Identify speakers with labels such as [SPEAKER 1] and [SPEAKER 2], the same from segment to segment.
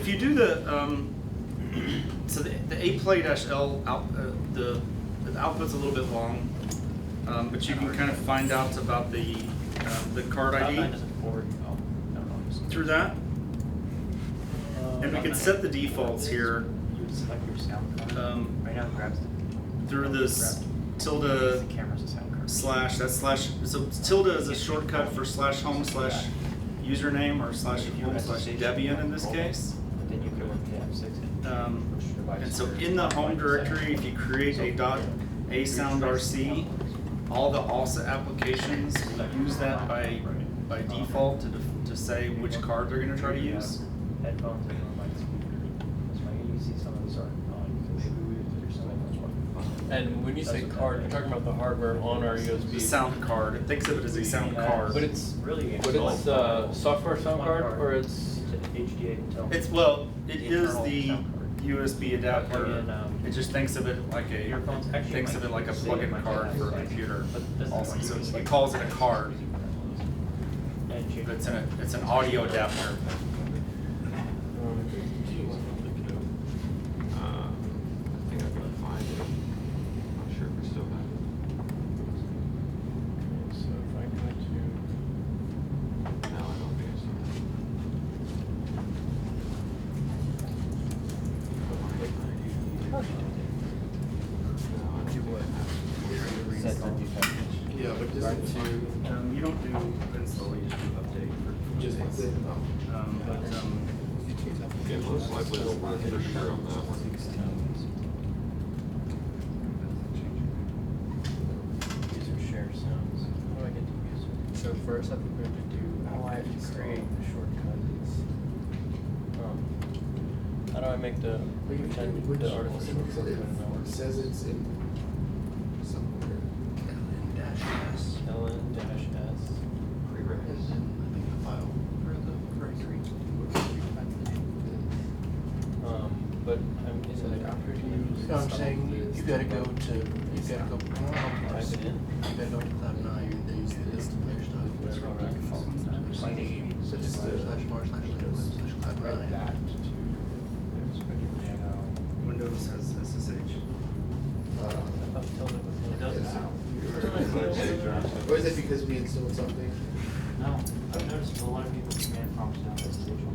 [SPEAKER 1] if you do the so the A play dash L out the output's a little bit long, but you can kind of find out about the card ID through that, and we can set the defaults here through this tilde slash. That's slash. So tilde is a shortcut for slash home slash username or slash home slash Debian in this case. And so in the home directory, if you create a .asoundrc, all the ALSA applications will use that by default to say which card they're going to try to use.
[SPEAKER 2] And when you say card, you're talking about the hardware on our USB.
[SPEAKER 1] The sound card. It thinks of it as a sound card.
[SPEAKER 2] But it's software sound card, or it's HDA.
[SPEAKER 1] It's it is the USB adapter. It just thinks of it like a plug-in card for a computer. Also, so it calls it a card. But it's an audio adapter.
[SPEAKER 3] Yeah, but this is
[SPEAKER 1] you don't do installation update for
[SPEAKER 3] just exit.
[SPEAKER 4] Yeah, most likely it'll work for sure on that one.
[SPEAKER 2] User share sounds. How do I get to user? So first I think we're going to do how I create the shortcuts. How do I make the pretend the artificial
[SPEAKER 3] It says it's in somewhere.
[SPEAKER 2] ln-s.
[SPEAKER 4] Prereqs.
[SPEAKER 3] I think the file for the directory.
[SPEAKER 2] But I'm in the operating.
[SPEAKER 3] No, I'm saying you gotta go
[SPEAKER 2] type it in.
[SPEAKER 3] You gotta go to Cloud 9 and then use the list of their stuff.
[SPEAKER 2] Whatever our default is.
[SPEAKER 3] So it's /more/Cloud 9.
[SPEAKER 1] Windows has SSH.
[SPEAKER 2] It does now.
[SPEAKER 3] Or is it because we installed something?
[SPEAKER 5] No, I've noticed a lot of people command prompts now that's digital.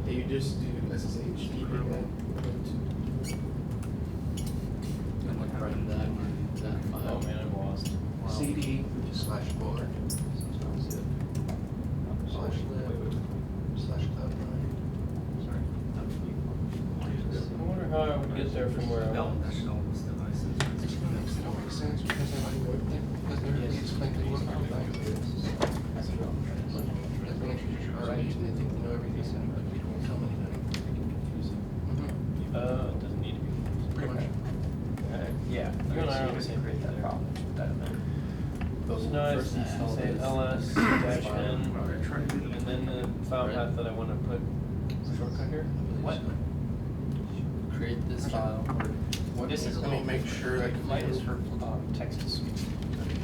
[SPEAKER 3] Yeah, you just do SSH and then
[SPEAKER 2] Oh man, I'm lost.
[SPEAKER 3] CD, which is /more/lib/Cloud 9.
[SPEAKER 2] I wonder how I would get there from where I'm.
[SPEAKER 3] It don't make sense because everybody worked there. Because everybody explained they work on that. That's when I choose your right and they think they know everything. So you don't tell them anything.
[SPEAKER 2] It doesn't need to be.
[SPEAKER 3] Pretty much.
[SPEAKER 2] Yeah. You and I are on the same page there. So now I say ls-n and then the file path that I want to put shortcut here.
[SPEAKER 5] What?
[SPEAKER 6] Create this file.
[SPEAKER 5] What this is a little make sure like light is for text to speech.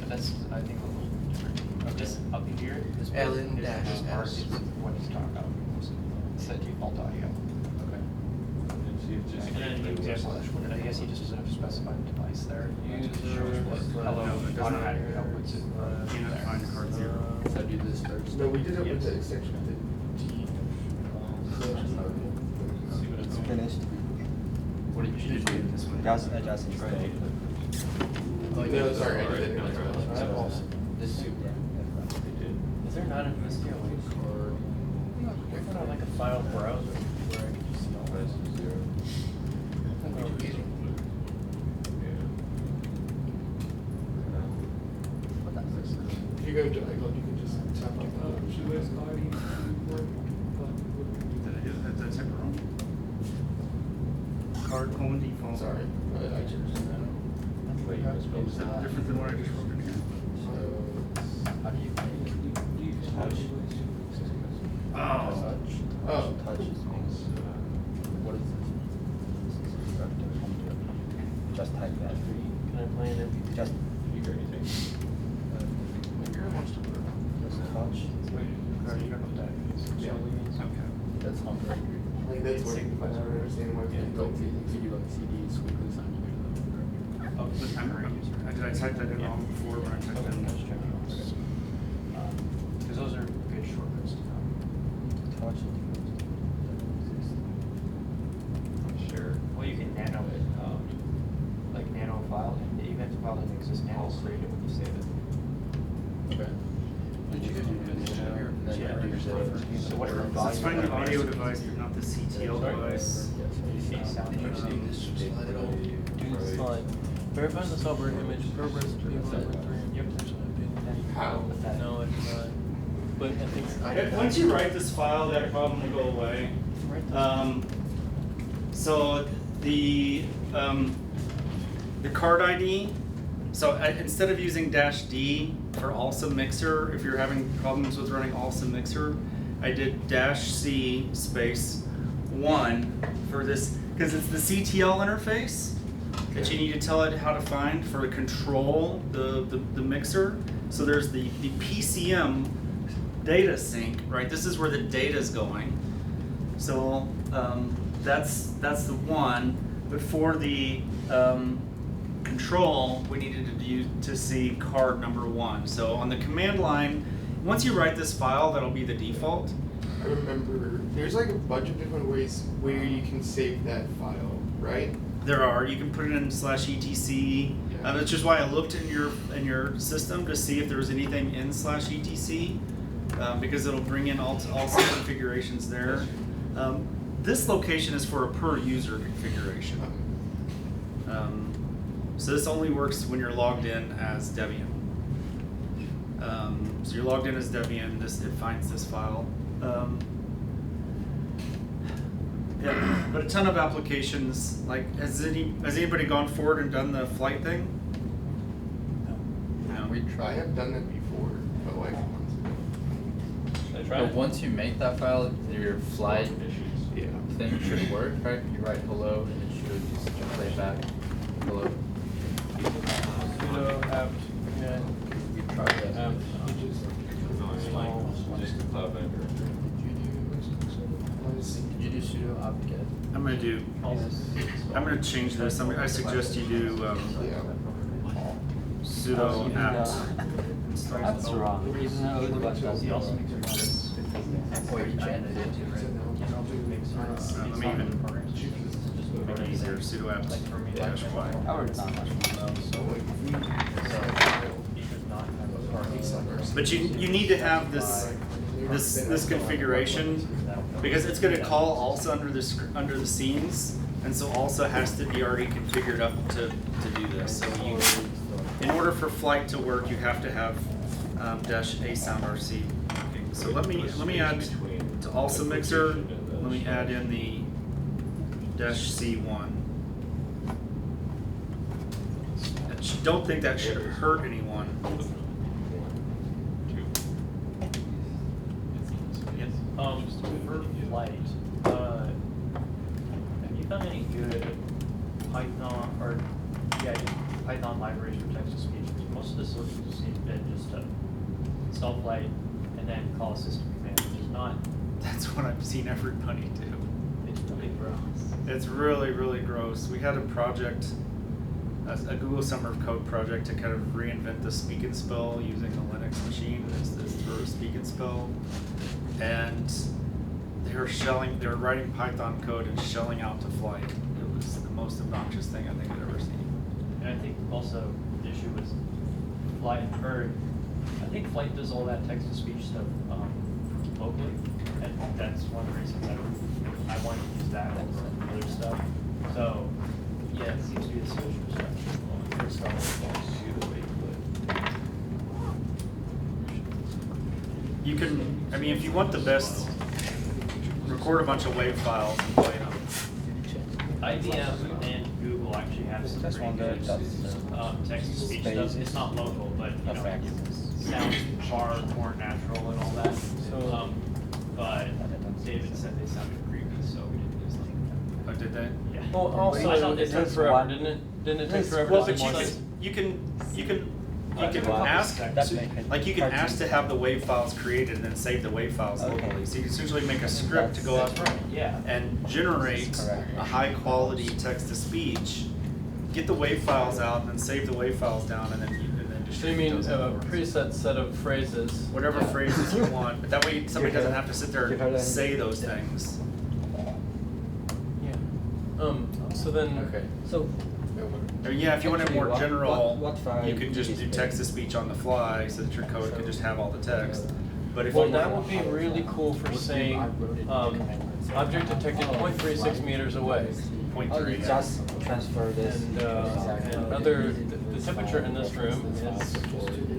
[SPEAKER 5] That's I think a little different. This up here, this
[SPEAKER 3] ln-s.
[SPEAKER 5] part is what it's talking about. It's the default audio. Okay. And then the example, I guess he just doesn't have to specify the device there. Hello, automatically outputs it.
[SPEAKER 1] You know, find card 0.
[SPEAKER 6] So do this first.
[SPEAKER 3] No, we did it with the extension of the T.
[SPEAKER 6] It's finished.
[SPEAKER 1] What did you do this one?
[SPEAKER 6] Just right.
[SPEAKER 3] No, sorry, I did it.
[SPEAKER 6] This is
[SPEAKER 2] Is there not an SDLA or not like a file browser where I can just see all this?
[SPEAKER 3] If you go to iCloud, you can just tap on
[SPEAKER 1] That's wrong. Card home default.
[SPEAKER 3] Sorry, I changed that.
[SPEAKER 1] Is that different than what I just wrote in here?
[SPEAKER 6] How do you use touch?
[SPEAKER 1] Oh.
[SPEAKER 3] Oh.
[SPEAKER 6] Touch is what is this? Just type that.
[SPEAKER 2] Can I play in it?
[SPEAKER 6] Just touch.
[SPEAKER 5] Wait, you got that.
[SPEAKER 3] Yeah.
[SPEAKER 1] Okay.
[SPEAKER 6] That's home.
[SPEAKER 3] that's working fine. I don't understand why we
[SPEAKER 5] Yeah,
[SPEAKER 3] can't
[SPEAKER 5] like,
[SPEAKER 3] do it.
[SPEAKER 5] you do like CDs, weekly sign
[SPEAKER 1] Oh, the primary user. Did I type that in wrong before when I typed
[SPEAKER 2] Okay,
[SPEAKER 1] in?
[SPEAKER 2] let's check it out. Because those are good shortcuts to know.
[SPEAKER 6] Sure.
[SPEAKER 2] Well, you can nano it, like nano file, and even if the file doesn't exist, nano will create it when you save it.
[SPEAKER 5] Okay.
[SPEAKER 3] Did you guys do this here?
[SPEAKER 2] Yeah. So what's the
[SPEAKER 1] So let's find
[SPEAKER 2] volume
[SPEAKER 1] the
[SPEAKER 2] of
[SPEAKER 1] audio
[SPEAKER 2] base?
[SPEAKER 1] device, but not the CTL
[SPEAKER 2] Sorry?
[SPEAKER 1] device.
[SPEAKER 2] Face sound.
[SPEAKER 3] Did you guys do this slide at all?
[SPEAKER 2] Do the slide. Verifying the software image, progress to be over 3. You have to
[SPEAKER 3] How?
[SPEAKER 2] No, it's not. But I think.
[SPEAKER 1] Once you write this file, that problem will go away. So the card ID, so instead of using -D for ALSA Mixer, if you're having problems with running ALSA Mixer, I did -C space 1 for this, because it's the CTL interface that you need to tell it how to find for control the mixer. So there's the PCM data sync, right? This is where the data is going. So that's the one. But for the control, we needed to see card number 1. So on the command line, once you write this file, that'll be the default.
[SPEAKER 3] I remember there's like a bunch of different ways where you can save that file, right?
[SPEAKER 1] There are. You can put it in /etc.
[SPEAKER 3] Yeah.
[SPEAKER 1] That's just why I looked in your system to see if there was anything in /etc. Because it'll bring in all configurations there. This location is for a per user configuration. So this only works when you're logged in as Debian. So you're logged in as Debian. It finds this file. Yeah, but a ton of applications. Like, has anybody gone forward and done the flight thing? No.
[SPEAKER 5] We
[SPEAKER 3] I
[SPEAKER 5] tried.
[SPEAKER 3] have done that before, but like months ago.
[SPEAKER 2] Should I try
[SPEAKER 5] But
[SPEAKER 2] it?
[SPEAKER 5] once you make that file, your flight
[SPEAKER 3] Yeah.
[SPEAKER 5] thing should work, right? You write hello and it should just play back hello.
[SPEAKER 2] Sudo apt get
[SPEAKER 5] We tried that.
[SPEAKER 2] apt
[SPEAKER 4] Just a cloud vendor.
[SPEAKER 5] Did you do sudo apt-get?
[SPEAKER 1] I'm gonna change this. I suggest you do
[SPEAKER 3] Yeah.
[SPEAKER 1] sudo apt.
[SPEAKER 6] That's wrong. The reason I would like that.
[SPEAKER 2] He also makes it
[SPEAKER 5] Oh, you changed it.
[SPEAKER 1] Let me even make it easier. Sudo apt -y.
[SPEAKER 6] I would not much more though.
[SPEAKER 3] So like
[SPEAKER 1] But you need to have this configuration, because it's going to call also under the scenes, and so also has to be already configured up to do this. So in order for flight to work, you have to have -a sound RC working. So let me add to also mixer. Let me add in the -C1. Don't think that should hurt anyone.
[SPEAKER 2] For flight, have you found any good Python or Python libraries for text to speech? Because most of the solutions seem to be just to install flight and then call a system command, which is not.
[SPEAKER 1] That's what I've seen everybody do.
[SPEAKER 2] It's really gross.
[SPEAKER 1] It's really, really gross. We had a project, a Google Summer of Code project to kind of reinvent the speak and spell using a Linux machine for speak and spell. And they were writing Python code and shelling out to flight. It was the most obnoxious thing I think I've ever seen.
[SPEAKER 2] And I think also the issue was flight, or I think flight does all that text to speech stuff locally, and that's one of the reasons I wanted to use that over other stuff. So yeah, it seems to be the solution for stuff.
[SPEAKER 1] You can, I mean, if you want the best, record a bunch of WAV files and play them.
[SPEAKER 2] IBM and Google actually have some
[SPEAKER 6] That's
[SPEAKER 2] pretty
[SPEAKER 6] one
[SPEAKER 2] good
[SPEAKER 6] that
[SPEAKER 2] text to speech stuff. It's not local, but you know, it sounds far more natural and all that. But David said they sounded creepy, so we didn't use them.
[SPEAKER 1] Oh, did they?
[SPEAKER 2] Yeah. Well, also
[SPEAKER 6] I thought
[SPEAKER 2] it
[SPEAKER 6] it
[SPEAKER 2] took
[SPEAKER 6] took
[SPEAKER 2] forever,
[SPEAKER 6] one-
[SPEAKER 2] didn't it? Didn't it take forever?
[SPEAKER 1] Well,
[SPEAKER 2] to
[SPEAKER 1] but
[SPEAKER 2] do one?
[SPEAKER 1] you can can ask,
[SPEAKER 6] That makes it
[SPEAKER 1] like you can
[SPEAKER 6] hard
[SPEAKER 1] ask to have the WAV files created and then save the WAV files
[SPEAKER 6] Okay.
[SPEAKER 1] locally. So you can essentially make a script to go out
[SPEAKER 6] That's right, yeah.
[SPEAKER 1] and generate
[SPEAKER 6] That's correct.
[SPEAKER 1] a high quality text to speech, get the WAV files out, and then save the WAV files down, and then
[SPEAKER 2] So you
[SPEAKER 1] distribute
[SPEAKER 2] mean
[SPEAKER 1] those
[SPEAKER 2] a
[SPEAKER 1] out.
[SPEAKER 2] preset set of phrases?
[SPEAKER 1] Whatever
[SPEAKER 6] Yeah.
[SPEAKER 1] phrases you want, but that way somebody doesn't have to sit there
[SPEAKER 6] Give her
[SPEAKER 1] and
[SPEAKER 6] the-
[SPEAKER 1] say those things.
[SPEAKER 2] Yeah. So then.
[SPEAKER 5] Okay.
[SPEAKER 6] So,
[SPEAKER 1] Or yeah, if you want it
[SPEAKER 6] Actually,
[SPEAKER 1] more
[SPEAKER 6] what-
[SPEAKER 1] general,
[SPEAKER 6] what file
[SPEAKER 1] you could
[SPEAKER 6] you
[SPEAKER 1] just do
[SPEAKER 6] display?
[SPEAKER 1] text to speech on the fly, so that your code can just have all the text. But if
[SPEAKER 2] Well,
[SPEAKER 1] you
[SPEAKER 2] that
[SPEAKER 1] want,
[SPEAKER 2] would be really cool for saying, object detected 0.36 meters away.
[SPEAKER 1] 0.3, yeah.
[SPEAKER 6] just transfer this.
[SPEAKER 2] And other, the temperature in this room is.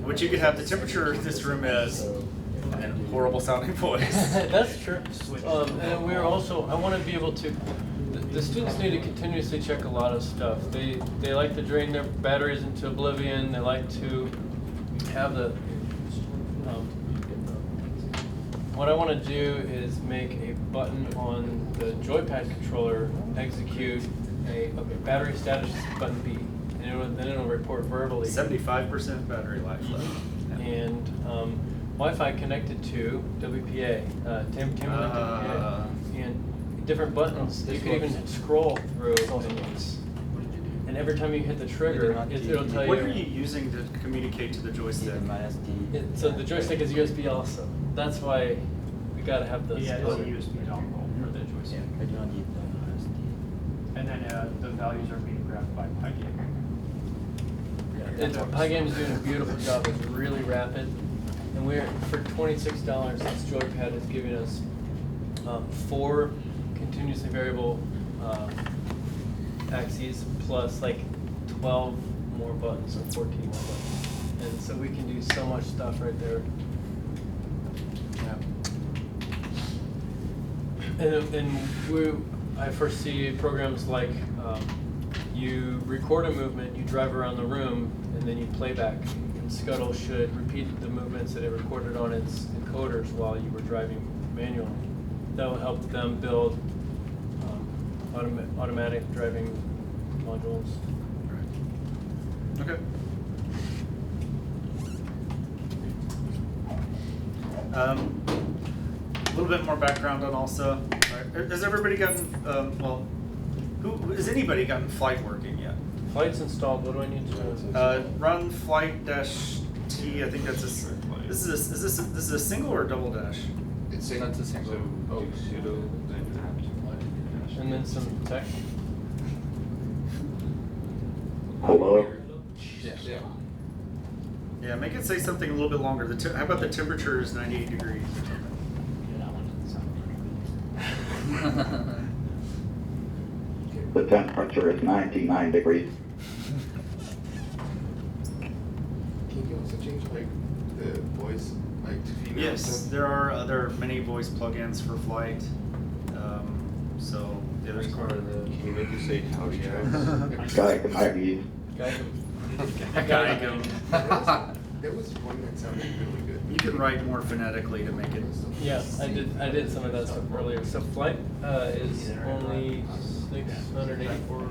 [SPEAKER 1] What you could have the temperature in this room is a horrible sounding voice.
[SPEAKER 2] That's true. And we're also, I want to be able to, the students need to continuously check a lot of stuff. They like to drain their batteries into oblivion. They like to have the, what I want to do is make a button on the joypad controller execute a battery status button B. And then it'll report verbally.
[SPEAKER 1] 75% battery life left. Yeah.
[SPEAKER 2] And Wi-Fi connected to WPA, WPA, and different buttons. You can even scroll through menus. And every time you hit the trigger, it'll tell you.
[SPEAKER 1] What are you using to communicate to the joystick?
[SPEAKER 2] So the joystick is USB also. That's why we gotta have this.
[SPEAKER 7] Yeah, it's a USB dongle for the joystick.
[SPEAKER 6] I do not need the
[SPEAKER 7] And then the values are being grabbed by Pygame.
[SPEAKER 2] Pygame is doing a beautiful job. It's really rapid. And we're, for $26, this joypad is giving us 4 continuously variable axes plus like 12 more buttons or 14 more buttons. And so we can do so much stuff right there. I foresee programs like you record a movement, you drive around the room, and then you play back. And Scuttle should repeat the movements that it recorded on its encoders while you were driving manually. That will help them build automatic driving modules.
[SPEAKER 1] Okay. A little bit more background on also. Right. Has everybody gotten, has anybody gotten flight working yet?
[SPEAKER 2] Flight's installed. What do I need to?
[SPEAKER 1] Run flight-t. I think that's a. This is a single or a double dash?
[SPEAKER 3] It's saying
[SPEAKER 5] That's a single.
[SPEAKER 4] Oh, sudo, then apt.
[SPEAKER 2] And then some tech.
[SPEAKER 8] Hello?
[SPEAKER 3] Yeah.
[SPEAKER 1] Yeah, make it say something a little bit longer. How about the temperature is 98 degrees?
[SPEAKER 8] The temperature is 99 degrees.
[SPEAKER 3] Can you also change like the voice, like to female?
[SPEAKER 1] Yes, there are many voice plugins for flight. So yeah, there's quite a
[SPEAKER 4] Can you make it say howdy guys?
[SPEAKER 8] Guy ID.
[SPEAKER 3] There was one that sounded really good.
[SPEAKER 1] You can write more phonetically to make it.
[SPEAKER 2] Yeah, I did some of that stuff earlier. So flight is only 684,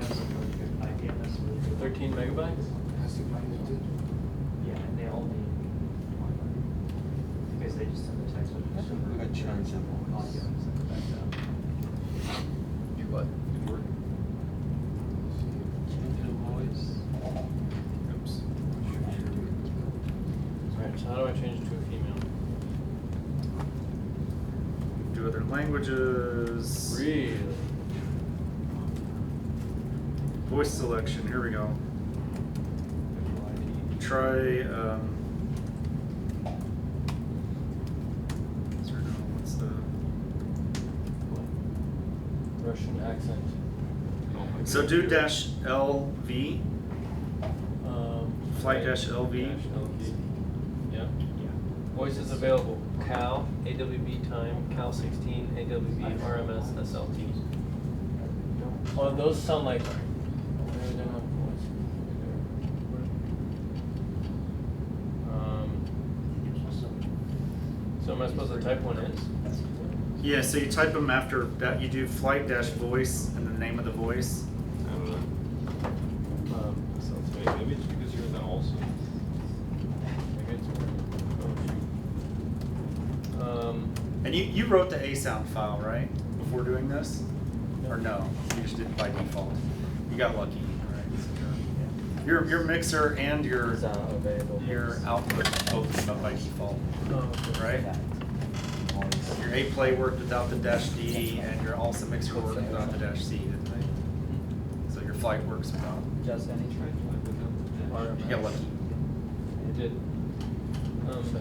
[SPEAKER 2] 13 megabytes.
[SPEAKER 3] Has to be limited.
[SPEAKER 7] Yeah, and they all need because they just send the text with the audio and send it back down.
[SPEAKER 2] You what?
[SPEAKER 1] Oops.
[SPEAKER 2] Alright, so how do I change it to a female?
[SPEAKER 1] Do other languages.
[SPEAKER 2] Really?
[SPEAKER 1] Voice selection. Here we go. Try. What's the?
[SPEAKER 2] Russian accent.
[SPEAKER 1] So do dash LV. Flight dash LV.
[SPEAKER 2] Yeah. Voice is available. Cal, AWB time, Cal 16, AWB, RMS, SLT. Oh, those sound like. So am I supposed to type one in?
[SPEAKER 1] Yeah. So you type them after that. You do flight dash voice and the name of the voice.
[SPEAKER 4] I don't know. Wait, maybe it's because you're in the also.
[SPEAKER 1] And you wrote the A sound file, right? Before doing this? Or no? You just did it by default. You got lucky, right? Your mixer and your output both came up by default, right? Your A play worked without the -D, and your also mixer worked without the -C, didn't they? So your flight works without.
[SPEAKER 6] Just any trick?
[SPEAKER 1] You got lucky.
[SPEAKER 2] It did. So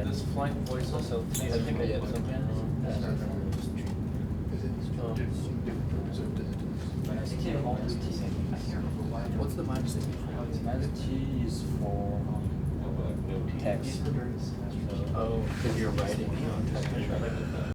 [SPEAKER 2] this flight voice also, I think I did something wrong.
[SPEAKER 3] Is it different purpose or does it? What's the minus thing?
[SPEAKER 6] Minus T is for text.
[SPEAKER 3] Oh, because you're writing on text.